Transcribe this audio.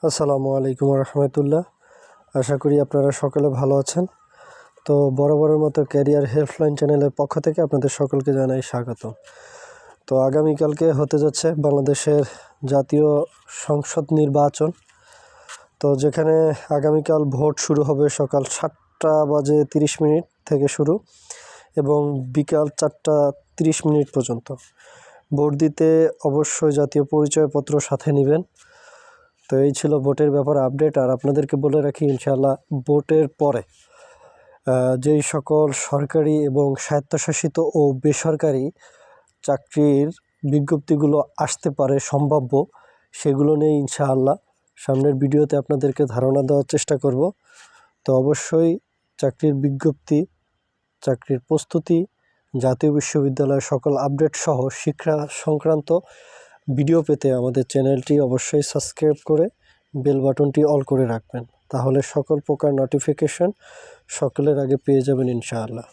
আসসালামু আলাইকুম রহমতুল্লাহ। আশা করি আপনারা সকলে ভালো আছেন। তো বরাবরের মতো ক্যারিয়ার হেল্পলাইন চ্যানেলের পক্ষ থেকে আপনাদের সকলকে জানাই স্বাগত। তো আগামীকালকে হতে যাচ্ছে বাংলাদেশের জাতীয় সংসদ নির্বাচন। তো যেখানে আগামীকাল ভোট শুরু হবে সকাল 7:30 থেকে শুরু এবং বিকাল 4:30 পর্যন্ত। ভোট দিতে অবশ্যই জাতীয় পরিচয়পত্র সাথে নেবেন। তো এই ছিল ভোটের ব্যাপারে আপডেট। আর আপনাদেরকে বলে রাখি, ইনশাআল্লাহ ভোটের পরে যেই সকল সরকারি এবং স্বায়ত্তশাসিত ও বেসরকারি চাকরির বিজ্ঞপ্তিগুলো আসতে পারে সম্ভাব্য, সেগুলো নিয়ে ইনশাআল্লাহ সামনের ভিডিওতে আপনাদেরকে ধারণা দেওয়ার চেষ্টা করব। তো অবশ্যই চাকরির বিজ্ঞপ্তি, চাকরির প্রস্তুতি, জাতীয় বিশ্ববিদ্যালয়ের সকল আপডেট সহ শিক্ষা সংক্রান্ত ভিডিও পেতে আমাদের চ্যানেলটি অবশ্যই সাবস্ক্রাইব করে বেল বাটনটি অল করে রাখবেন। তাহলে সকল প্রকার নোটিফিকেশন সকলের আগে পেয়ে যাবেন ইনশাআল্লাহ।